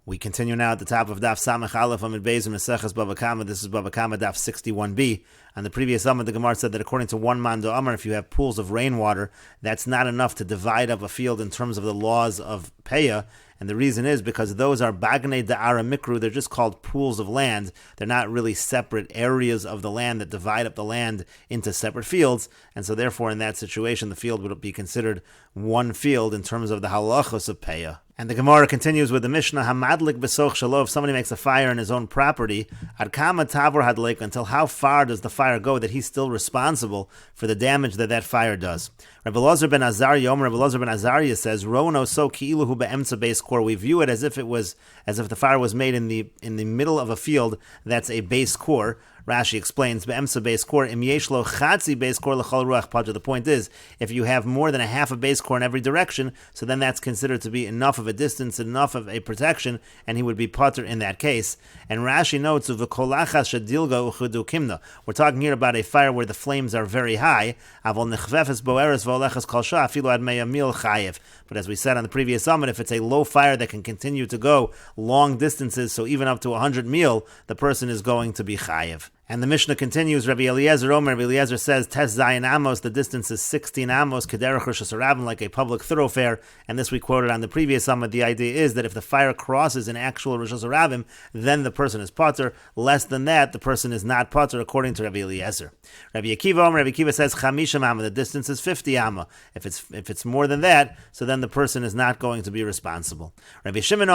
We continue now at the top of Daf Samach Aleph Amid Beis Meseches Bava Kamma. This is Bava Kamma Daf 61b. On the previous Amud, the Gemara said that according to one Mando Amar, if you have pools of rainwater, that's not enough to divide up a field in terms of the laws of Peah. And the reason is because those are Bagnei Da'ara Mikru. They're just called pools of land. They're not really separate areas of the land that divide up the land into separate fields. And so therefore, in that situation, the field would be considered one field in terms of the halachos of Peah. And the Gemara continues with the Mishnah, Hamadlik Besoch Shalo, if somebody makes a fire in his own property, Ad Kamma Tavor Hadleika, until how far does the fire go that he's still responsible for the damage that fire does? Rabbi Elazar ben Azariah, Rabbi Elazar ben Azariah says, Rono so ki'iluhu be'emtza beis kor. We view it as if the fire was made in the middle of a field that's a base core. Rashi explains, Be'emsa beis kor, im yesh lo chatzi beis kor l'chol ruach pater. The point is, if you have more than a half a base core in every direction, so then that's considered to be enough of a distance, enough of a protection, and he would be pater in that case. And Rashi notes, V'kolachas shadilga uchudu kimna. We're talking here about a fire where the flames are very high. Avol nechvefes boeres v'olechas kol shah, afilu ad meya mil chayev. But as we said on the previous summit, if it's a low fire that can continue to go long distances, so even up to 100 mil, the person is going to be chayev. And the Mishnah continues, Rabbi Eliezer says, Tes Zayin Amos, the distance is 16 Amos, Kederach Rosh Hashanah, like a public thoroughfare. And this we quoted on the previous summit. The idea is that if the fire crosses an actual Rosh Hashanah, then the person is pater. Less than that, the person is not pater, according to Rabbi Eliezer. Rabbi Akiva says, Chamisha Amma, the distance is 50 Amma. If it's more than that, so then the person is not going to be responsible. Rabbi Shimon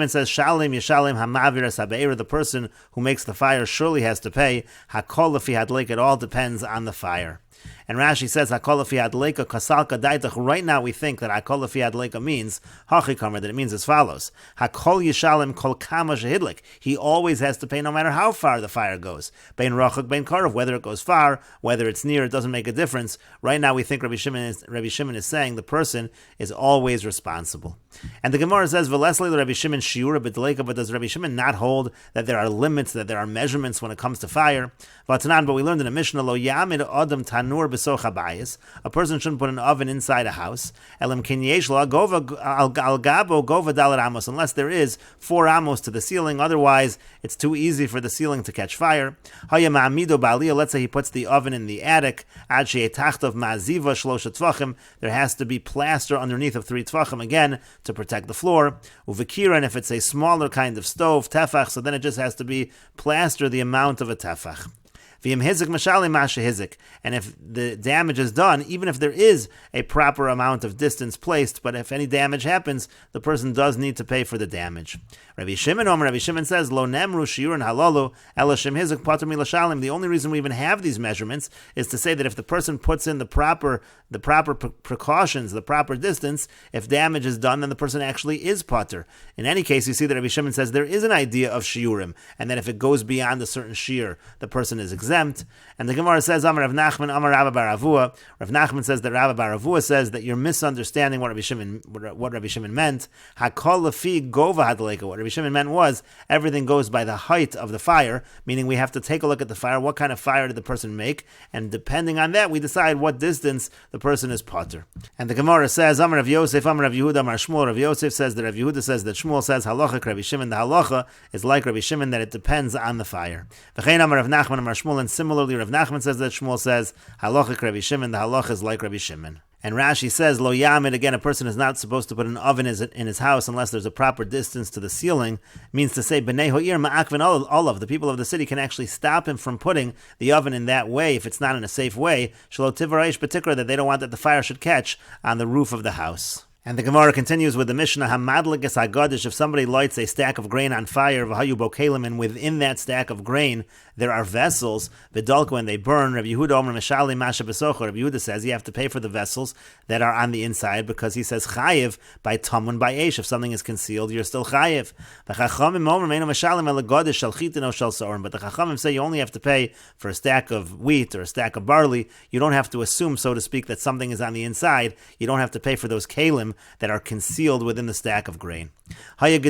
says, Shalim Yeshalim Hamavir Sabeira, the person who makes the fire surely has to pay. Hakol lefi hadleika, it all depends on the fire. And Rashi says, Hakol lefi hadleika kasalka daitach. Right now we think that Hakol lefi hadleika means hachikamer, that it means as follows: Hakol yishalim kol kama shehidlik. He always has to pay no matter how far the fire goes. Bein rachak bein karov, whether it goes far, whether it's near, it doesn't make a difference. Right now we think Rabbi Shimon is saying the person is always responsible. And the Gemara says, V'lesli Rabbi Shimon shiura b'dleika, but does Rabbi Shimon not hold that there are limits, that there are measurements when it comes to fire? But we learned in a Mishnah, Lo yamid adam tanur b'soch habayis. A person shouldn't put an oven inside a house. Elam kin yesh lo gova al gabo gova dalet amos, unless there is 4 amos to the ceiling. Otherwise, it's too easy for the ceiling to catch fire. Haya ma'amido ba'aliyah. Let's say he puts the oven in the attic. Ad she'etachtov ma'aziva shlosha tvachim. There has to be plaster underneath of 3 tvachim again to protect the floor. Uvekira, and if it's a smaller kind of stove, tefach, so then it just has to be plaster the amount of a tefach. And if the damage is done, even if there is a proper amount of distance placed, but if any damage happens, the person does need to pay for the damage. Rabbi Shimon says, Lo nemru shiurin halalu ela shem hizuk patur milashalim. The only reason we even have these measurements is to say that if the person puts in the proper precautions, the proper distance, if damage is done, then the person actually is patur. In any case, you see that Rabbi Shimon says there is an idea of shiurim, and that if it goes beyond a certain shiur, the person is exempt. And the Gemara says, Amar Rav Nachman, Amar Rabba bar Avua. Rav Nachman says that Rabba bar Avua says that you're misunderstanding what Rabbi Shimon meant. Hakol lefi gova hadleika. What Rabbi Shimon meant was everything goes by the height of the fire, meaning we have to take a look at the fire. What kind of fire did the person make? And depending on that, we decide what distance the person is pater. And the Gemara says, Amar Rav Yosef, Amar Rav Yehuda, Amar Shmuel. Rav Yosef says that Rav Yehuda says that Shmuel says halacha Rabbi Shimon. The halacha is like Rabbi Shimon, that it depends on the fire. V'chein Amar Rav Nachman, Amar Shmuel. And similarly, Rav Nachman says that Shmuel says halacha Rabbi Shimon. The halacha is like Rabbi Shimon. And Rashi says, Lo yamid, again, a person is not supposed to put an oven in his house unless there's a proper distance to the ceiling. Means to say, B'nei ho'ir ma'akvin olav, the people of the city can actually stop him from putting the oven in that way if it's not in a safe way. Shelo tivaraish b'tikra, that they don't want that the fire should catch on the roof of the house. And the Gemara continues with the Mishnah, Hamadlikas HaGadish, if somebody lights a stack of grain on fire, V'hayu bokelim, and within that stack of grain there are vessels, V'dalku, and they burn. Rabbi Yehuda Omer Meshali Masha B'socher. Rabbi Yehuda says you have to pay for the vessels that are on the inside, because he says Chayiv by Tamun by Eish. If something is concealed, you're still Chayiv. But the Chachamim say you only have to pay for a stack of wheat or a stack of barley. You don't have to assume, so to speak, that something is on the inside. You don't have to pay for those kalim that are concealed within the stack of grain. Let's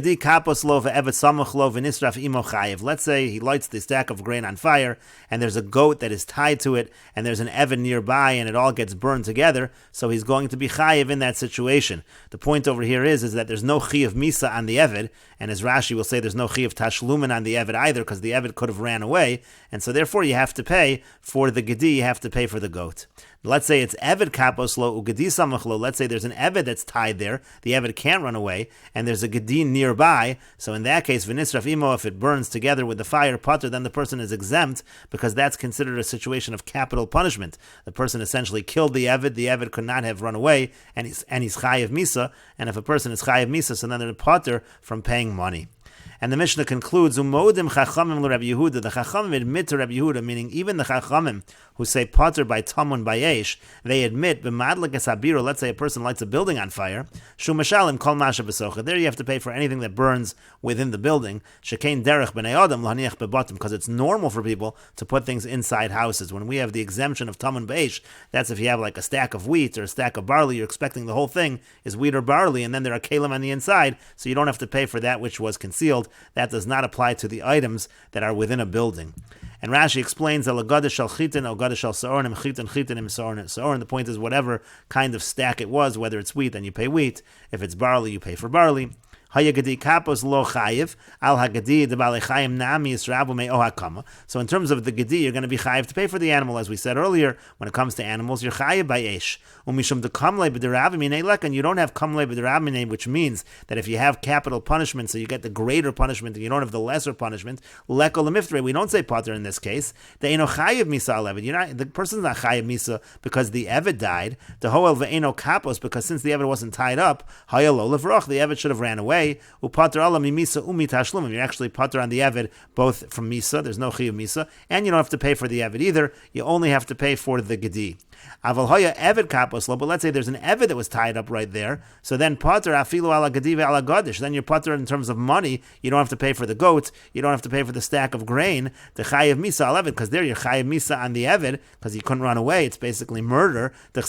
say he lights the stack of grain on fire, and there's a goat that is tied to it, and there's an Eved nearby, and it all gets burned together, so he's going to be chayiv in that situation. The point over here is that there's no chi of misa on the Eved, and as Rashi will say, there's no chi of tashlumin on the Eved either, because the Eved could have ran away, and so therefore you have to pay for the gedi, you have to pay for the goat. Let's say it's Eved kapos lo ugedi samach lo. Let's say there's an Eved that's tied there. The Eved can't run away, and there's a gedi nearby. So in that case, v'nisraf imo, if it burns together with the fire pater, then the person is exempt because that's considered a situation of capital punishment. The person essentially killed the Eved could not have run away, and he's chayiv misa. And if a person is chayiv misa, so then they're pater from paying money. And the Mishnah concludes, Umodim chachamim l'Rabbi Yehuda. The chachamim admit to Rabbi Yehuda, meaning even the chachamim who say pater by tamun by yesh, they admit b'madlik esabiro. Let's say a person lights a building on fire. Shumashalim kol masha b'socha. There you have to pay for anything that burns within the building. Shekein derech b'nei adam l'haniach bebatim, because it's normal for people to put things inside houses. When we have the exemption of tamun b'yesh, that's if you have like a stack of wheat or a stack of barley. You're expecting the whole thing is wheat or barley, and then there are kalim on the inside, so you don't have to pay for that which was concealed. That does not apply to the items that are within a building. And Rashi explains that the point is whatever kind of stack it was, whether it's wheat, then you pay wheat. If it's barley, you pay for barley. So in terms of the gedi, you're going to be chayiv to pay for the animal, as we said earlier. When it comes to animals, you're chayiv by esh. And you don't have kamle b'derabmine, which means that if you have capital punishment, so you get the greater punishment, and you don't have the lesser punishment, leko lemiftre, we don't say pater in this case. The person's not chayiv misa because the Eved died. The hoel ve'eno kapos, because since the Eved wasn't tied up, hayalo levroch, the Eved should have ran away. Upater ala mimisa umi tashlumim. You're actually pater on the Eved both from misa. There's no chi of misa, and you don't have to pay for the Eved either. You only have to pay for the gedi. Aval hoya Eved kapos lo. But let's say there's an Eved that was tied up right there. So then pater afilu ala gedi ve'ala gadish. Then you're pater in terms of money. You don't have to pay for the goat. You don't have to pay for the stack of grain. The chayiv misa al Eved, because there you're chayiv misa on the Eved because he couldn't run away. It's basically murder. We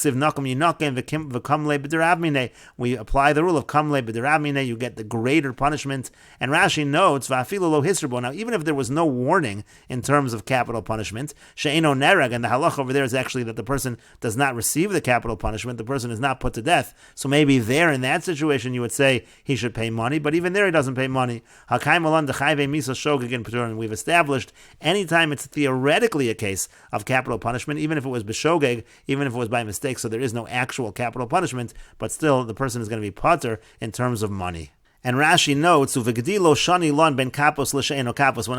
apply the rule of kamle b'derabmine. You get the greater punishment. And Rashi notes, va'afilu lo hisrbo. Now, even if there was no warning in terms of capital punishment, she'eno nerag, and the halach over there is actually that the person does not receive the capital punishment, the person is not put to death. So maybe there, in that situation, you would say he should pay money, but even there he doesn't pay money. And we've established anytime it's theoretically a case of capital punishment, even if it was b'shogeg, even if it was by mistake, so there is no actual capital punishment, but still the person is going to be pater in terms of money. And Rashi notes, when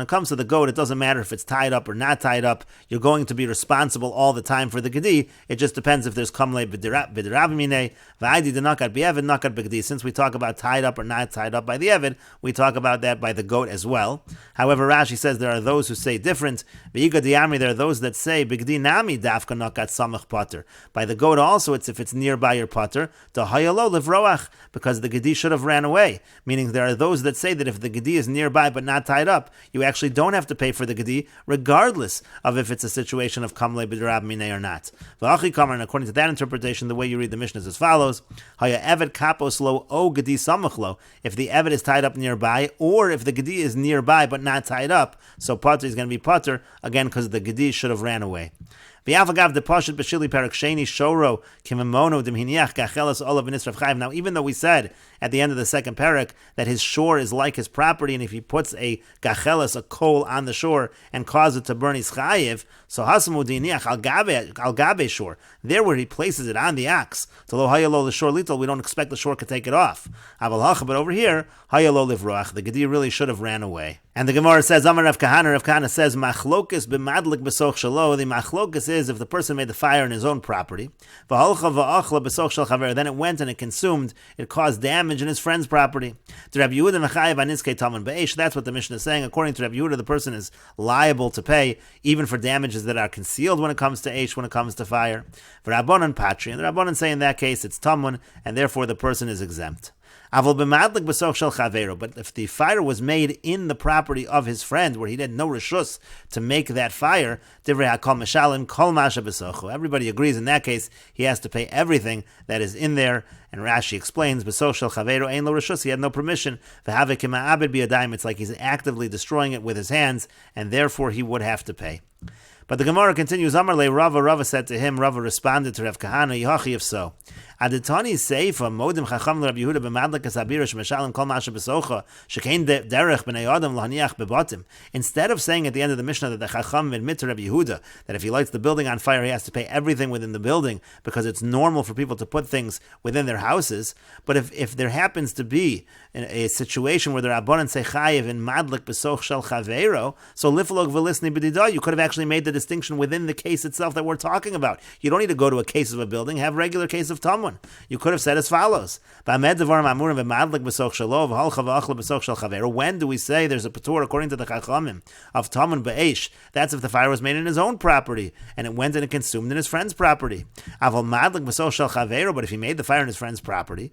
it comes to the goat, it doesn't matter if it's tied up or not tied up. You're going to be responsible all the time for the gedi. It just depends if there's kamle b'derabmine, v'aydi denakat b'eved nakat b'gedi. Since we talk about tied up or not tied up by the Eved, we talk about that by the goat as well. However, Rashi says there are those who say different. There are those that say b'gedi nami dafka nakat samach pater. By the goat also, it's if it's nearby your pater, the hayalo livroach, because the gedi should have ran away. Meaning there are those that say that if the gedi is nearby but not tied up, you actually don't have to pay for the gedi, regardless of if it's a situation of kamle b'derabmine or not. And according to that interpretation, the way you read the Mishnah is as follows: Haya Eved kapos lo o gedi samach lo. If the Eved is tied up nearby, or if the gedi is nearby but not tied up, so pater is going to be pater again because the gedi should have ran away. Now, even though we said at the end of the second parak that his shore is like his property, and if he puts a gachelas, a coal, on the shore and cause it to burn, his chayiv, so hasamudiniach al gabe shore, there where he places it on the axe, to lo hayalo the shore little, we don't expect the shore to take it off. But over here, hayalo livroach, the gedi really should have ran away. And the Gemara says, Amar Rav Kahana says, Machlokes b'madlik b'soch shalo. The machlokes is if the person made the fire in his own property, v'holcha v'achla b'soch shel chaver, then it went and it consumed, it caused damage in his friend's property. To Rabbi Yehuda mechayev aniskei tamun b'eish. That's what the Mishnah is saying. According to Rabbi Yehuda, the person is liable to pay even for damages that are concealed when it comes to eish, when it comes to fire. V'rabbanan patri, and the Rabbanan say in that case it's tamun, and therefore the person is exempt. But if the fire was made in the property of his friend, where he had no reshus to make that fire, everybody agrees in that case he has to pay everything that is in there. And Rashi explains, he had no permission. It's like he's actively destroying it with his hands, and therefore he would have to pay. But the Gemara continues, Amarle Rava said to him, Rava responded to Rav Kahana, Yahachi, if so. Aditani Seifa, Modim Chacham Rabbi Yehuda b'madlik asabira shemeshalim kol masha b'socha shekein derech b'nei adam lahaniach bebatim. Instead of saying at the end of the Mishnah that the Chacham admit to Rabbi Yehuda that if he lights the building on fire, he has to pay everything within the building because it's normal for people to put things within their houses. But if there happens to be a situation where the Rabbanan say chayiv in madlik b'soch shel chaveiro, so liflog v'lisni b'didah, you could have actually made the distinction within the case itself that we're talking about. You don't need to go to a case of a building, have regular case of Talmud. You could have said as follows: when do we say there's a patur according to the Chachamim of Talmud Be'esh? That's if the fire was made in his own property and it went and it consumed in his friend's property. But if he made the fire in his friend's property,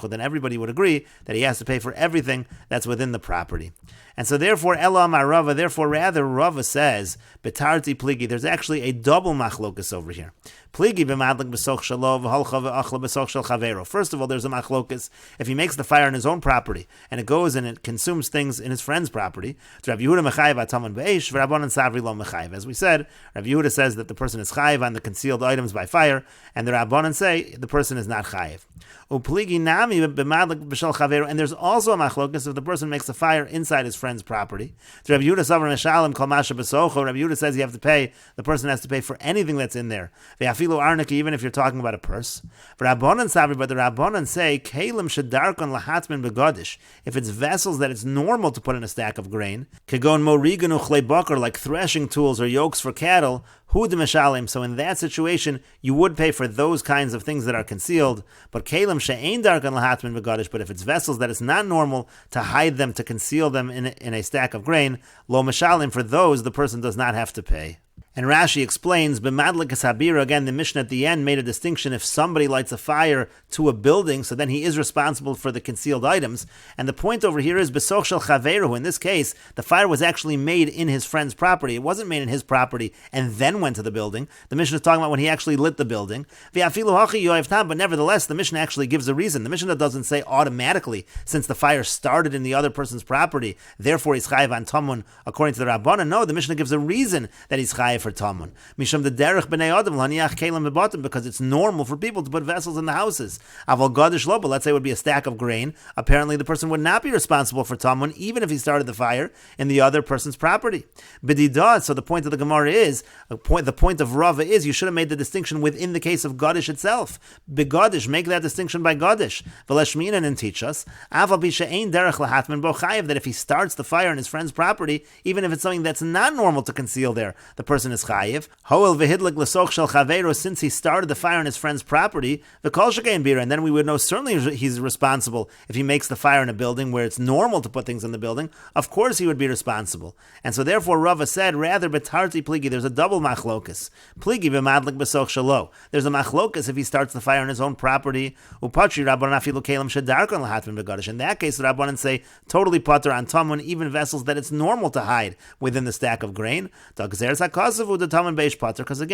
then everybody would agree that he has to pay for everything that's within the property. And so therefore, rather Rava says, Betarti Pligi, there's actually a double machlokas over here. Pligi b'madlik b'soch shalov v'holcha v'achla b'soch shel chavero. First of all, there's a machlokas. If he makes the fire in his own property, and it goes and it consumes things in his friend's property, Rav Yehuda mechayiv ataman be'esh, v'Rabbanan savri lo mechayiv. As we said, Rav Yehuda says that the person is chayiv on the concealed items by fire, and the Rabbanan say the person is not chayiv. Upligi nami b'madlik b'shel chavero, and there's also a machlokas if the person makes a fire inside his friend's property. Rav Yehuda savri meshalim kol masha b'socho. Rav Yehuda says you have to pay. The person has to pay for anything that's in there. Even if you're talking about a purse. But the Rabbanan say, Kalim shedarkon lahatmin begodish. If it's vessels that it's normal to put in a stack of grain, kegon moriganu chlebakar, like threshing tools or yokes for cattle, hu demeshalim. So in that situation, you would pay for those kinds of things that are concealed. But Kalim she'ein darkon lahatmin begodish. But if it's vessels that it's not normal to hide them, to conceal them in a stack of grain, lo meshalim, for those the person does not have to pay. And Rashi explains, b'madlik hasabira, again, the Mishnah at the end made a distinction if somebody lights a fire to a building, so then he is responsible for the concealed items. And the point over here is, b'soch shel chaveru, in this case, the fire was actually made in his friend's property. It wasn't made in his property and then went to the building. The Mishnah is talking about when he actually lit the building. But nevertheless, the Mishnah actually gives a reason. The Mishnah doesn't say automatically, since the fire started in the other person's property, therefore he's chayiv on tamun, according to the Rabbanan. No, the Mishnah gives a reason that he's chayiv for tamun. Misham the derech b'nei adam l'haniach kelim bebatim, because it's normal for people to put vessels in the houses. Aval gadish lo, but let's say it would be a stack of grain. Apparently, the person would not be responsible for tamun, even if he started the fire in the other person's property. B'didah. So the point of the Gemara is, the point of Rava is, you should have made the distinction within the case of gadish itself. Begadish, make that distinction by gadish. V'leshminan, and teach us aval b'she'ein derech lahatman bo chayiv, that if he starts the fire in his friend's property, even if it's something that's not normal to conceal there, the person is chayiv. Hoel v'hidlik l'soch shel chaveiro, since he started the fire on his friend's property, v'kol shekein bira, and then we would know certainly he's responsible if he makes the fire in a building where it's normal to put things in the building. Of course he would be responsible. And so therefore Rava said, rather betarti pligi, there's a double machlokas. Pligi v'madlik b'soch shelo. There's a machlokas if he starts the fire on his own property. Upatri rabbanan afilu kelim shedarkon lahatmin begadish. In that case, the rabbanan say totally pater on tamun, even vessels that it's normal to hide within the stack of grain. Because again,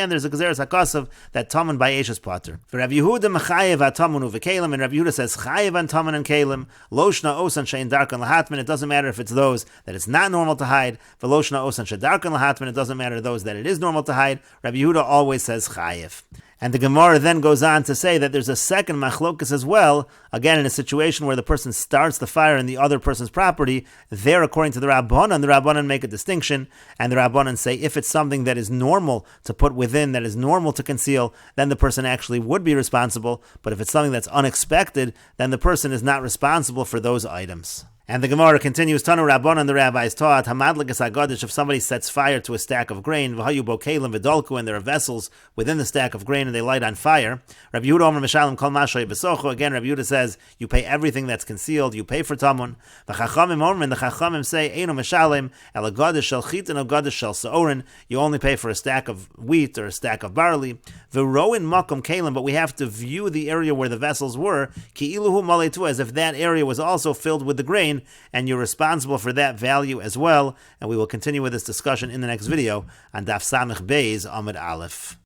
there's a gezeres hakasav that tamun by Eish is pater. For Rav Yehuda mechayev atamunu v'kelim, and Rav Yehuda says chayev on tamun and kelim. Loshna osan shein darkan lahatmin. It doesn't matter if it's those that it's not normal to hide. V'loshna osan shedarkan lahatmin. It doesn't matter those that it is normal to hide. Rav Yehuda always says chayev. And the Gemara then goes on to say that there's a second machlokas as well, again in a situation where the person starts the fire in the other person's property. There, according to the Rabbanan make a distinction, and the Rabbanan say if it's something that is normal to put within, that is normal to conceal, then the person actually would be responsible, but if it's something that's unexpected, then the person is not responsible for those items. And the Gemara continues, Tanu Rabbanan, the rabbis taught, Hamadlikas HaGadish, if somebody sets fire to a stack of grain, V'hayu bokelim v'dolku, and there are vessels within the stack of grain, and they light on fire. Rabbi Yehuda Omer Mishalim Kol Mashay Besocho, again, Rabbi Yehuda says, you pay everything that's concealed, you pay for Tamun. V'chachamim Omer, and the Chachamim say, Eino Mishalim, El HaGadish Shel Chitin, El HaGadish Shel Seorin, you only pay for a stack of wheat or a stack of barley. V'roin Makom Kalim, but we have to view the area where the vessels were, Ki iluhu Maletu, as if that area was also filled with the grain, and you're responsible for that value as well. And we will continue with this discussion in the next video on Daf 61b Daf Aleph.